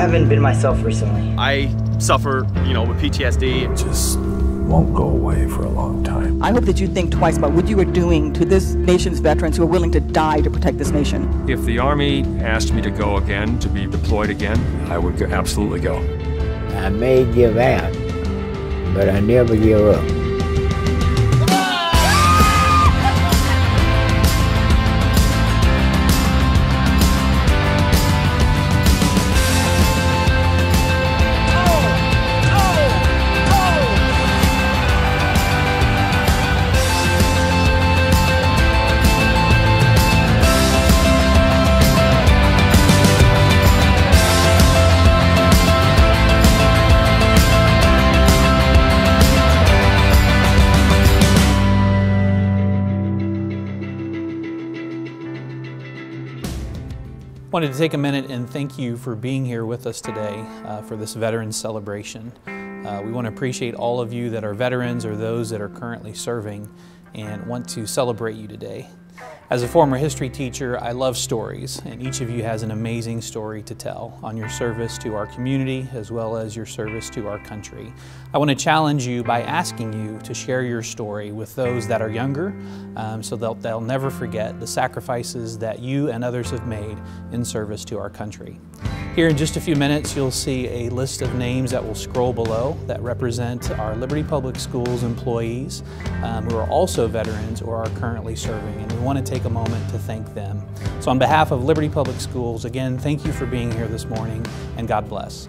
haven't been myself recently. I suffer, with PTSD. It just won't go away for a long time. I hope that you think twice about what you are doing to this nation's veterans who are willing to die to protect this nation. If the Army asked me to go again, to be deployed again, I would absolutely go. I may give out, but I never give up. Wanted to take a minute and thank you for being here with us today for this Veterans Celebration. We want to appreciate all of you that are veterans or those that are currently serving and want to celebrate you today. As a former history teacher, I love stories, and each of you has an amazing story to tell on your service to our community as well as your service to our country. I want to challenge you by asking you to share your story with those that are younger so they'll never forget the sacrifices that you and others have made in service to our country. Here in just a few minutes, you'll see a list of names that will scroll below that represent our Liberty Public Schools employees who are also veterans or are currently serving, and we want to take a moment to thank them. So on behalf of Liberty Public Schools, again, thank you for being here this morning, and God bless.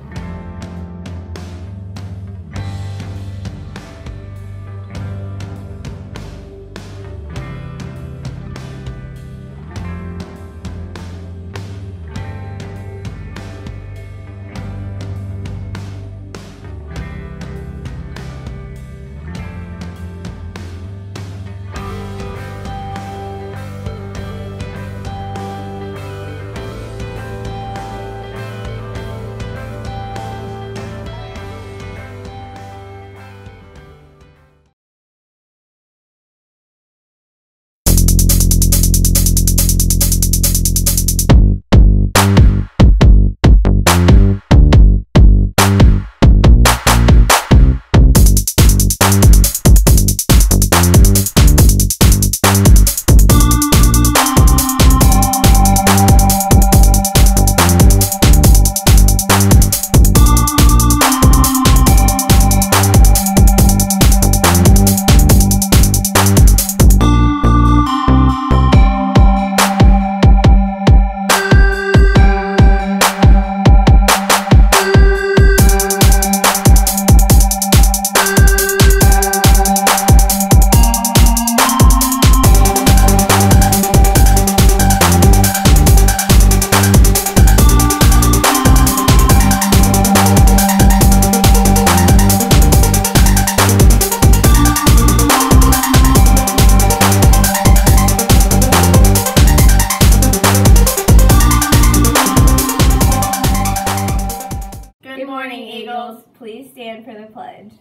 Please stand for the pledge.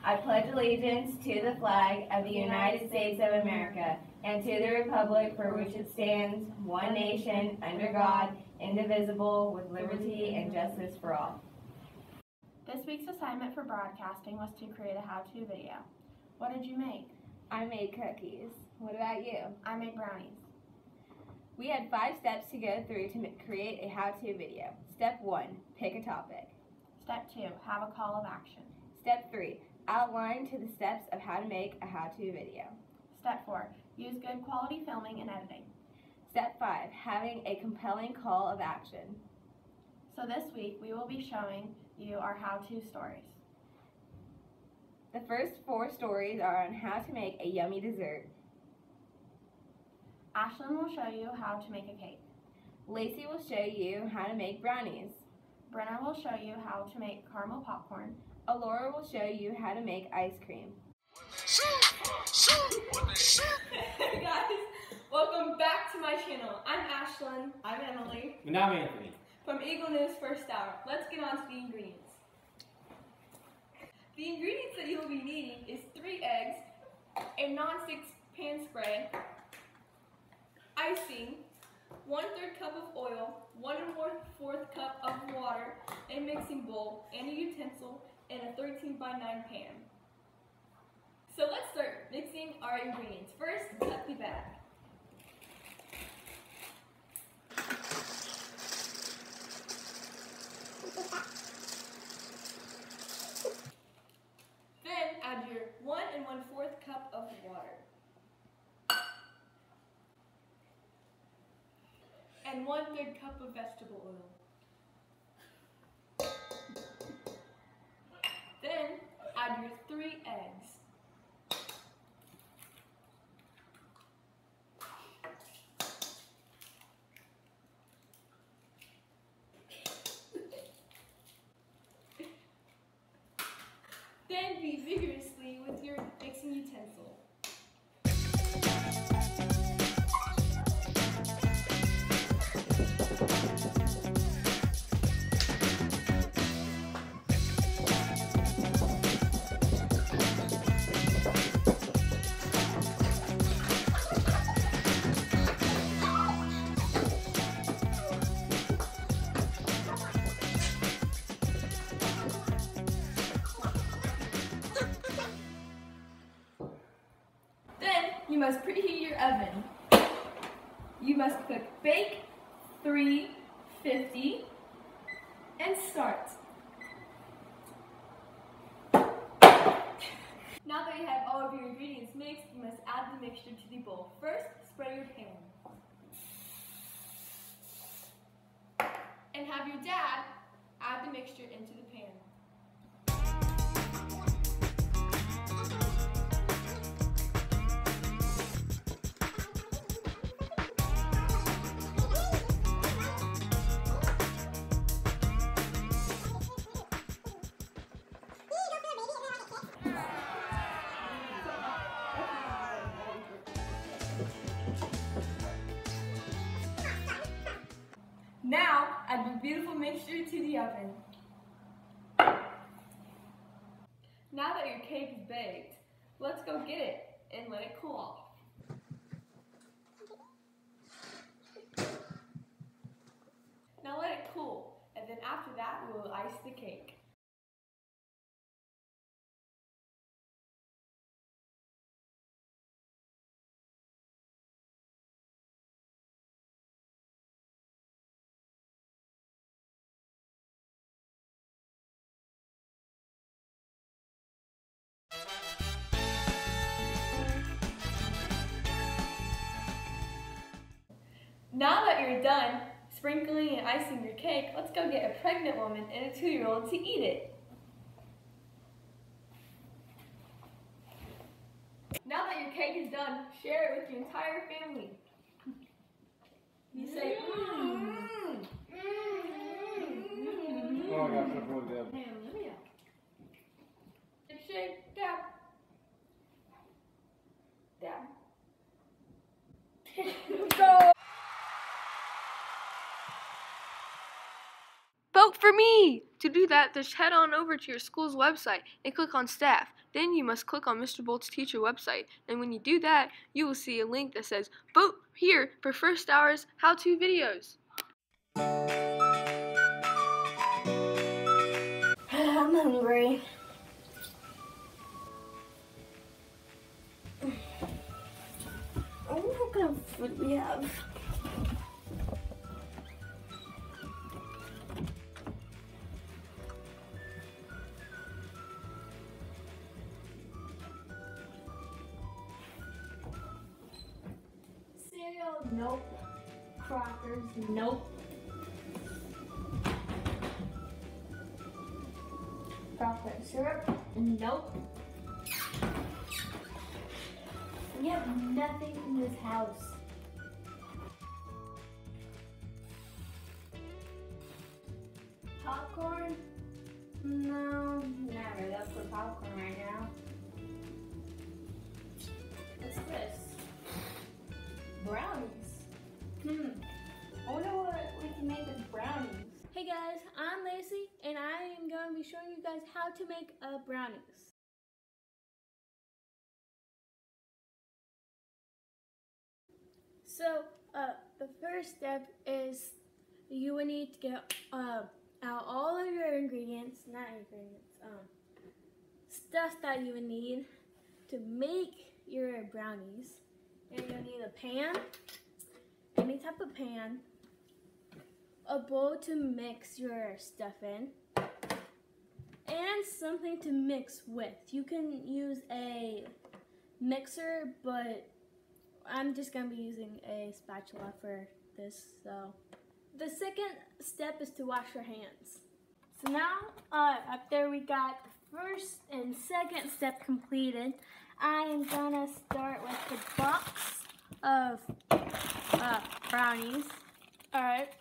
I pledge allegiance to the flag of the United States of America and to the republic for which it stands, one nation, under God, indivisible, with liberty and justice for all. This week's assignment for broadcasting was to create a how-to video. What did you make? I made cookies. What about you? I made brownies. We had 5 steps to go through to create a how-to video. Step 1, pick a topic. Step 2, have a call of action. Step 3, outline to the steps of how to make a how-to video. Step 4, use good quality filming and editing. Step 5, having a compelling call of action. So this week we will be showing you our how-to stories. The first 4 stories are on how to make a yummy dessert. Ashlyn will show you how to make a cake. Lacey will show you how to make brownies. Brenna will show you how to make caramel popcorn. Alora will show you how to make ice cream. Hey guys, welcome back to my channel. I'm Ashlyn. I'm Emily. And I'm Anthony. From Eagle News First Hour. Let's get on to the ingredients. The ingredients that you'll be needing is 3 eggs, a non-stick pan spray, icing, 1/3 cup of oil, 1 1/4 cup of water, a mixing bowl, and a utensil, and a 13x9 pan. So let's start mixing our ingredients. First, cut the bag. Then add your 1 1/4 cup of water. And 1/3 cup of vegetable oil. Then add your 3 eggs. Then beat vigorously with your mixing utensil. You must preheat your oven. You must click bake 350 and start. Now that you have all of your ingredients mixed, you must add the mixture to the bowl. First, spray your pan. And have your dad add the mixture into the pan. Now, add your beautiful mixture to the oven. Now that your cake is baked, let's go get it and let it cool off. Now let it cool, and then after that, we will ice the cake. Now that you're done sprinkling and icing your cake, let's go get a pregnant woman and a 2-year-old to eat it. Now that your cake is done, share it with your entire family. You say, mmm. Oh, I got some for them. Shake, dab. Dab. Go! Vote for me! To do that, just head on over to your school's website and click on staff. Then you must click on Mr. Bolt's teacher website. And when you do that, you will see a link that says, vote here for first hour's how-to videos. I'm hungry. What kind of food we have? Cereal? Nope. Crackers? Nope. Chocolate syrup? Nope. We have nothing in this house. Popcorn? No, not really up for popcorn right now. What's this? Brownies. I wonder what we can make with brownies. Hey guys, I'm Lacey and I am going to be showing you guys how to make brownies. So, The first step is you will need to get out all of your ingredients, stuff that you would need to make your brownies. And you'll need a pan, any type of pan, a bowl to mix your stuff in, and something to mix with. You can use a mixer, but I'm just going to be using a spatula for this. So the second step is to wash your hands. So now after we got the first and second step completed, I am going to start with the box of brownies. Alright.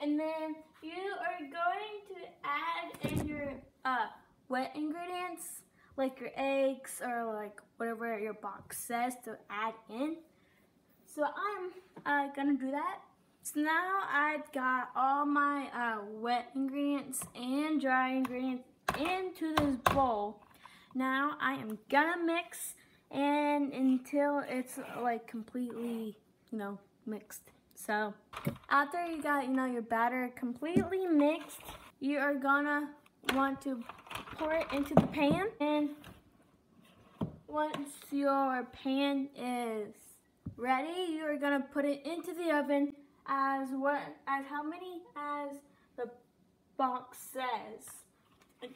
And then you are going to add in your wet ingredients, like your eggs or like whatever your box says to add in. So I'm gonna do that. So now I've got all my wet ingredients and dry ingredients into this bowl. Now I am gonna mix and until it's like completely, mixed. So after you got, your batter completely mixed, you are gonna want to pour it into the pan. And once your pan is ready, you are gonna put it into the oven as how many as the box says.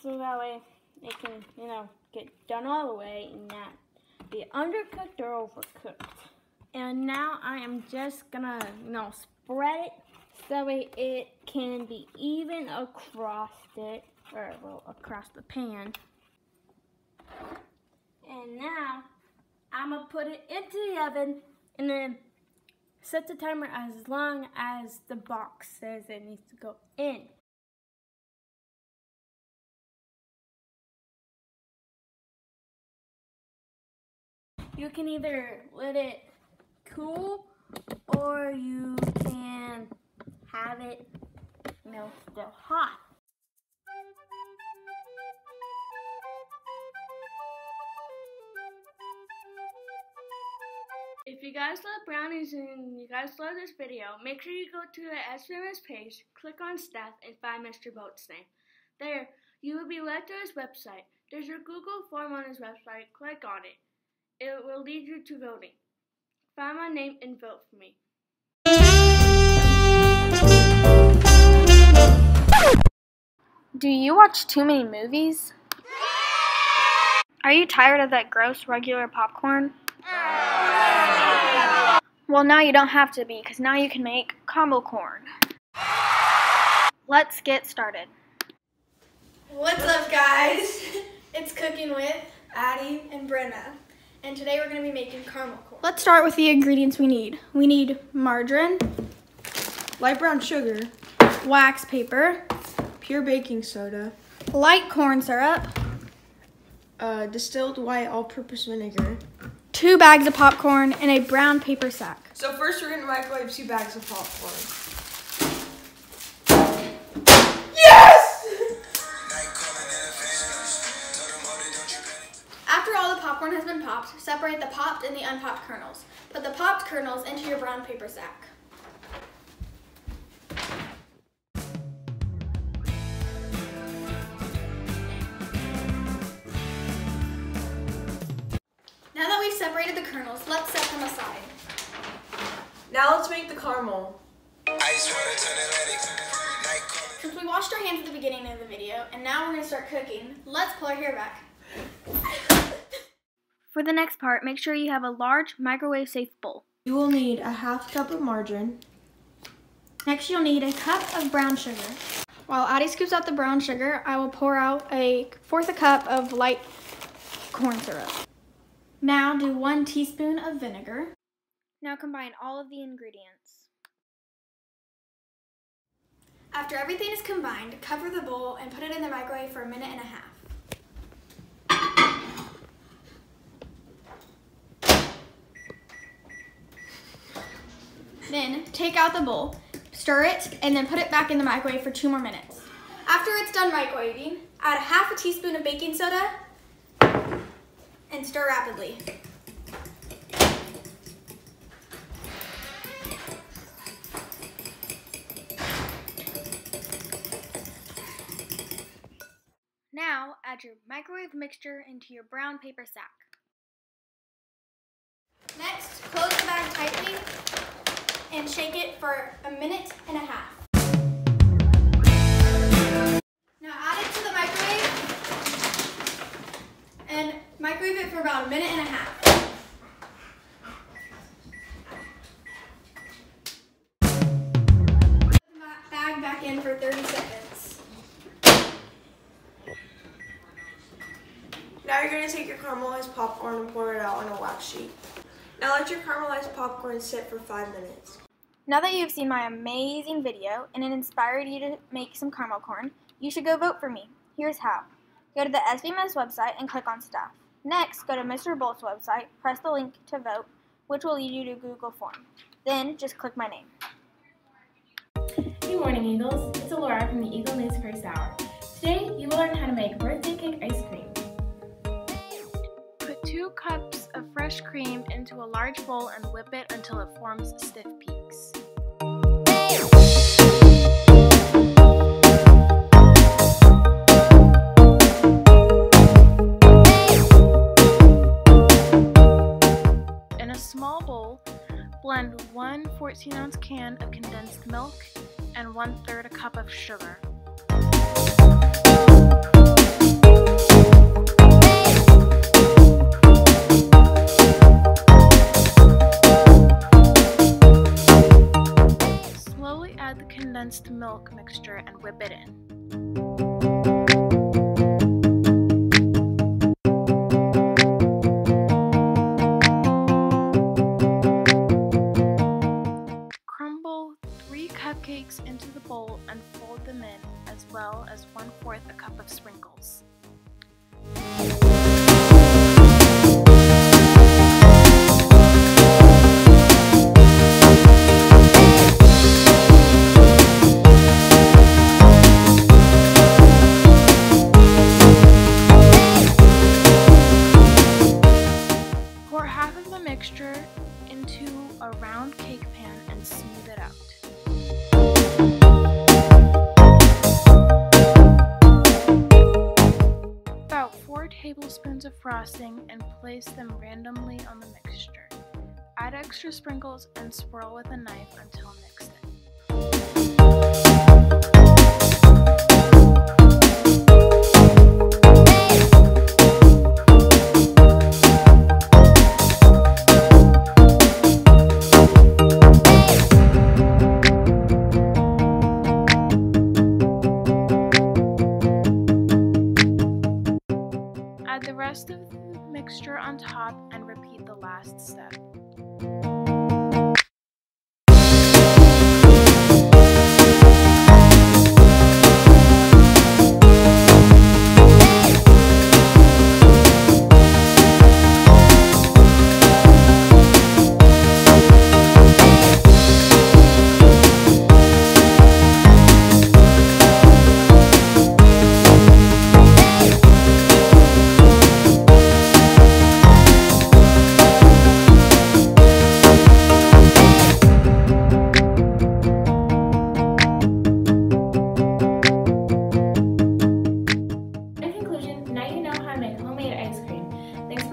So that way it can, get done all the way and not be undercooked or overcooked. And now I am just gonna, spread it so that way it can be even across it, or well, across the pan. And now I'm gonna put it into the oven and then set the timer as long as the box says it needs to go in. You can either let it cool or you can have it, still hot. If you guys love brownies and you guys love this video, make sure you go to the SMS page, click on Steph, and find Mr. Boat's name. There, you will be led to his website. There's your Google form on his website. Click on it. It will lead you to voting. Find my name and vote for me. Do you watch too many movies? Are you tired of that gross regular popcorn? Well, now you don't have to be, because now you can make combo corn. Let's get started. What's up, guys? It's Cooking with Addie and Brenna. And today we're going to be making caramel corn. Let's start with the ingredients we need. We need margarine, light brown sugar, wax paper, pure baking soda, light corn syrup, distilled white all-purpose vinegar, 2 bags of popcorn, and a brown paper sack. So first we're going to microwave 2 bags of popcorn. After all the popcorn has been popped, separate the popped and the unpopped kernels. Put the popped kernels into your brown paper sack. Now that we've separated the kernels, let's set them aside. Now let's make the caramel. Since we washed our hands at the beginning of the video, and now we're going to start cooking, let's pull our hair back. For the next part, make sure you have a large microwave-safe bowl. You will need a ½ cup of margarine. Next, you'll need a cup of brown sugar. While Addie scoops out the brown sugar, I will pour out 1/4 cup of light corn syrup. Now do 1 teaspoon of vinegar. Now combine all of the ingredients. After everything is combined, cover the bowl and put it in the microwave for 1.5 minutes. Then take out the bowl, stir it, and then put it back in the microwave for 2 more minutes. After it's done microwaving, add 1/2 teaspoon of baking soda and stir rapidly. add your microwave mixture into your brown paper sack. Next, close the bag tightly and shake it for 1.5 minutes. Now add it to the microwave and microwave it for about 1.5 minutes. Put the bag back in for 30 seconds. Now you're going to take your caramelized popcorn and pour it out on a wax sheet. Now let your caramelized popcorn sit for 5 minutes. Now that you've seen my amazing video and it inspired you to make some caramel corn, you should go vote for me. Here's how. Go to the SVMS website and click on Staff. Next, go to Mr. Bolt's website, press the link to vote, which will lead you to Google Form. Then, just click my name. Good morning, Eagles. It's Laura from the Eagle News First Hour. Today, you will learn how to make birthday cake ice cream. Put 2 cups of fresh cream into a large bowl and whip it until it forms stiff peaks. In a small bowl, blend 1 14-ounce can of condensed milk and 1/3 a cup of sugar. Slowly add the condensed milk mixture and whip it in. Crumble 3 cupcakes into the bowl and fold them in, as well as 1/4 a cup of sprinkles. Pour half of the mixture into a round cake pan and smooth it out. About 4 tablespoons of frosting and place them randomly on the mixture. Add extra sprinkles and swirl with a knife until mixed in. Add the rest of the mixture on top and repeat the last step.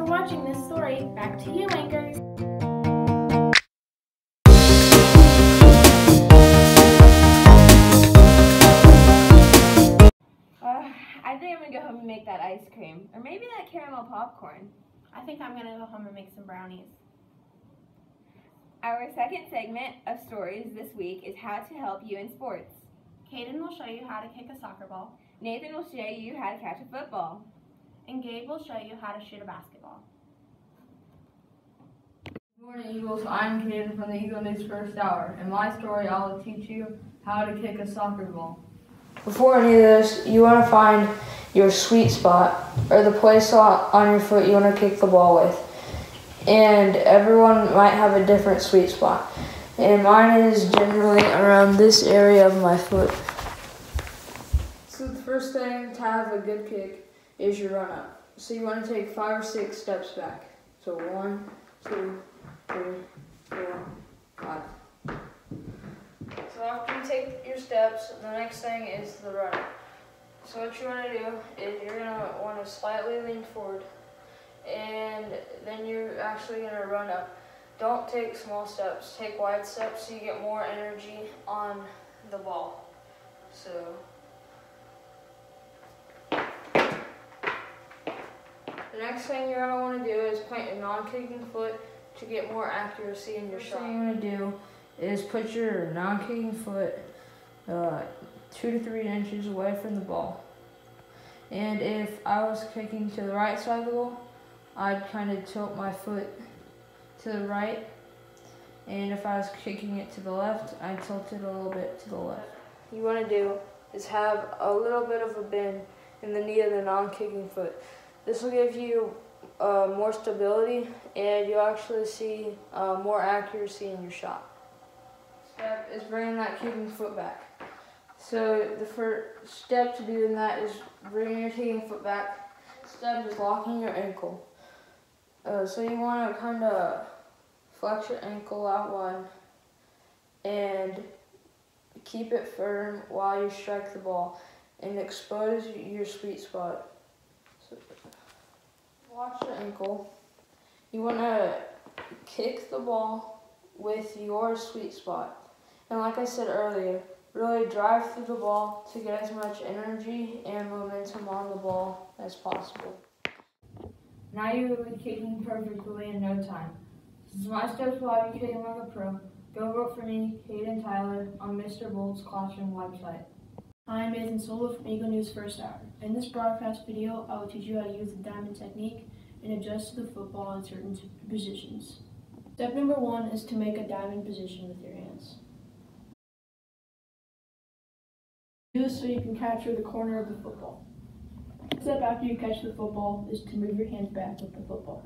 Watching this story, back to you, anchors. I think I'm gonna go home and make that ice cream, or maybe that caramel popcorn. I think I'm gonna go home and make some brownies. Our second segment of stories this week is how to help you in sports. Caden will show you how to kick a soccer ball. Nathan will show you how to catch a football. And Gabe will show you how to shoot a basketball. Good morning, Eagles. I'm Caden from the Eagle News First Hour. In my story, I will teach you how to kick a soccer ball. Before any of this, you want to find your sweet spot, or the place on your foot you want to kick the ball with. And everyone might have a different sweet spot. And mine is generally around this area of my foot. So the first thing to have a good kick is your run up. So you want to take 5 or 6 steps back. So 1, 2, 3, 4, 5. So after you take your steps, the next thing is the run up. So what you want to do is you're going to want to slightly lean forward, and then you're actually going to run up. Don't take small steps, take wide steps so you get more energy on the ball. So the next thing you're going to want to do is plant your non-kicking foot to get more accuracy in your shot. What you're going to do is put your non-kicking foot 2 to 3 inches away from the ball. And if I was kicking to the right side of the ball, I'd kind of tilt my foot to the right. And if I was kicking it to the left, I'd tilt it a little bit to the left. What you want to do is have a little bit of a bend in the knee of the non-kicking foot. This will give you more stability, and you'll actually see more accuracy in your shot. Step is bringing that kicking foot back. So the first step to doing that is bringing your kicking foot back. Step is locking your ankle. So you want to kind of flex your ankle out wide and keep it firm while you strike the ball and expose your sweet spot. So watch your ankle. You want to kick the ball with your sweet spot. And like I said earlier, really drive through the ball to get as much energy and momentum on the ball as possible. Now you'll be kicking perfectly in no time. This is my steps will have you kicking like a pro. Go vote for me, Hayden Tyler, on Mr. Bolt's Classroom website. I am Nathan Solo from Eagle News First Hour. In this broadcast video, I will teach you how to use the diamond technique and adjust to the football in certain positions. Step number 1 is to make a diamond position with your hands. Do this so you can capture the corner of the football. Step after you catch the football is to move your hands back with the football.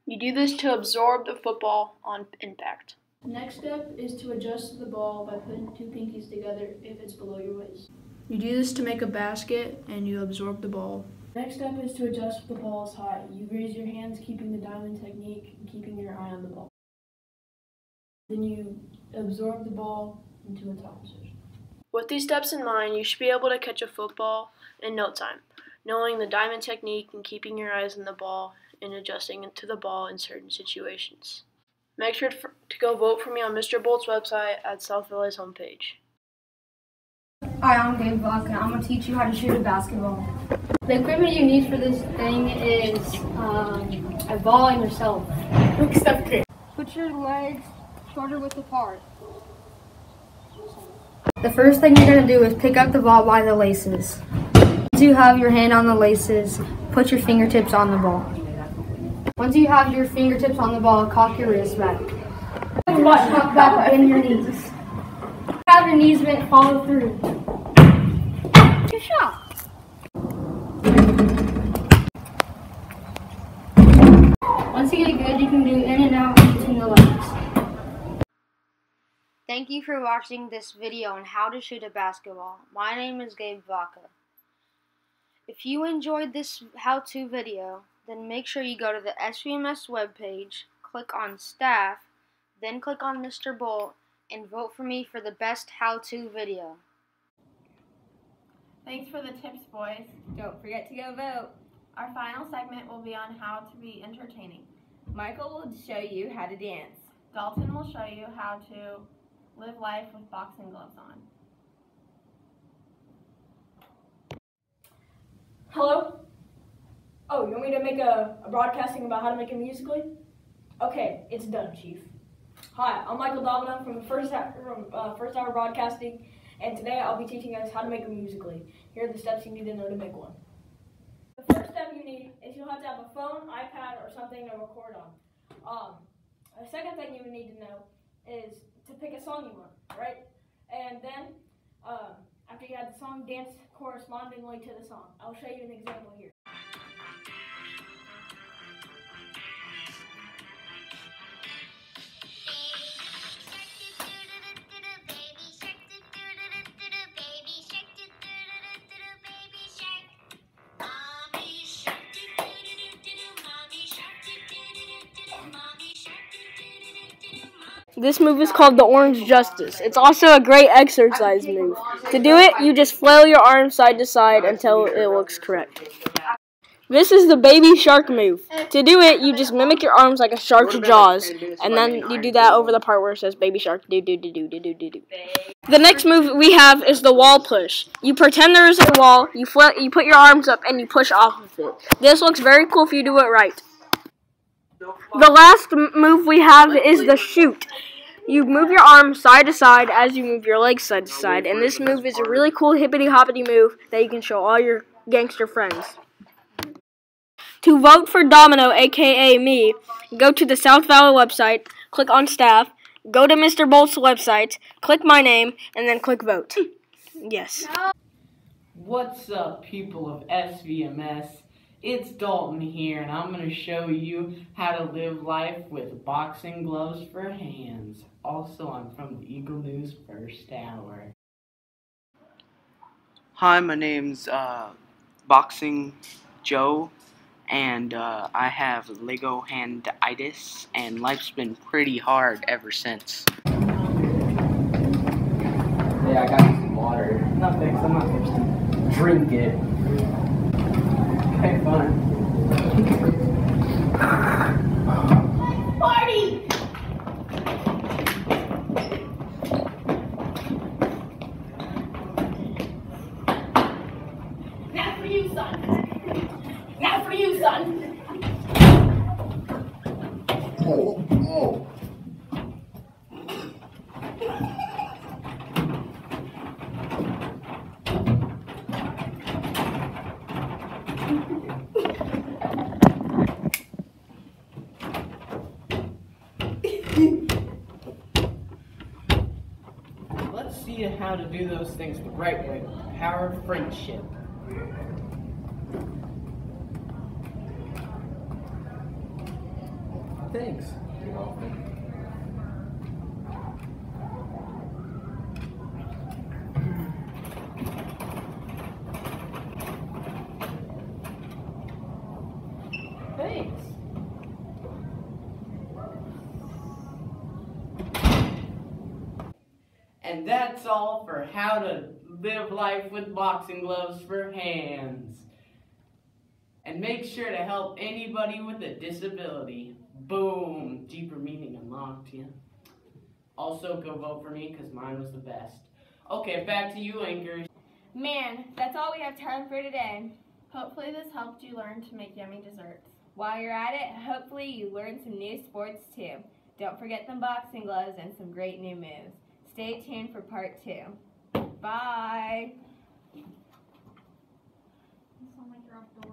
You do this to absorb the football on impact. The next step is to adjust the ball by putting 2 pinkies together if it's below your waist. You do this to make a basket and you absorb the ball. The next step is to adjust the ball is high. You raise your hands keeping the diamond technique and keeping your eye on the ball. Then you absorb the ball into a top position. With these steps in mind, you should be able to catch a football in no time, knowing the diamond technique and keeping your eyes on the ball and adjusting to the ball in certain situations. Make sure to go vote for me on Mr. Bolt's website at South Valley's homepage. Hi, I'm Gabe Buck, and I'm going to teach you how to shoot a basketball. The equipment you need for this thing is a ball and yourself. Put your legs shoulder width apart. The first thing you're going to do is pick up the ball by the laces. Once you have your hand on the laces, put your fingertips on the ball. Once you have your fingertips on the ball, cock your wrist back. Cock back, bend your knees. Have your knees bent, follow through. Good shot. Once you get good, you can do in and out between the legs. Thank you for watching this video on how to shoot a basketball. My name is Gabe Vaca. If you enjoyed this how-to video, then make sure you go to the SVMS webpage, click on Staff, then click on Mr. Bolt, and vote for me for the best how-to video. Thanks for the tips, boys. Don't forget to go vote. Our final segment will be on how to be entertaining. Michael will show you how to dance. Dalton will show you how to live life with boxing gloves on. Hello? Oh, you want me to make a broadcasting about how to make a musically? Okay, it's done, Chief. Hi, I'm Michael Domino from First Hour Broadcasting, and today I'll be teaching us how to make a musically. Here are the steps you need to know to make one. The first step you need is you'll have to have a phone, iPad, or something to record on. The second thing you would need to know is to pick a song you want, right? And then, after you have the song, dance correspondingly to the song. I'll show you an example here. This move is called the Orange Justice. It's also a great exercise move. To do it, you just flail your arms side to side until it looks correct. This is the baby shark move. To do it, you just mimic your arms like a shark's jaws, and then you do that over the part where it says baby shark. Do do do do do do do do. The next move we have is the wall push. You pretend there is a wall, you put your arms up, and you push off of it. This looks very cool if you do it right. The last move we have is the shoot. You move your arms side to side as you move your legs side to side, and this move is a really cool hippity-hoppity move that you can show all your gangster friends. To vote for Domino, aka me, go to the South Valley website, click on staff, go to Mr. Bolt's website, click my name, and then click vote. Yes. What's up, people of SVMS? It's Dalton here, and I'm going to show you how to live life with boxing gloves for hands. Also, I'm from the Eagle News First Hour. Hi, my name's Boxing Joe. And I have Lego handitis, and life's been pretty hard ever since. Hey, I got you some water. No thanks, I'm not thirsty. Drink it. Okay, fine. Party! Not for you, son. Not for you, son. Oh. Let's see how to do those things the right way. The power of friendship. Thanks. You're welcome. Thanks. And that's all for how to live life with boxing gloves for hands. And make sure to help anybody with a disability. Boom! Deeper meaning unlocked, yeah. Also, go vote for me, because mine was the best. Okay, back to you, anchors. Man, that's all we have time for today. Hopefully this helped you learn to make yummy desserts. While you're at it, hopefully you learned some new sports too. Don't forget them boxing gloves and some great new moves. Stay tuned for part 2. Bye!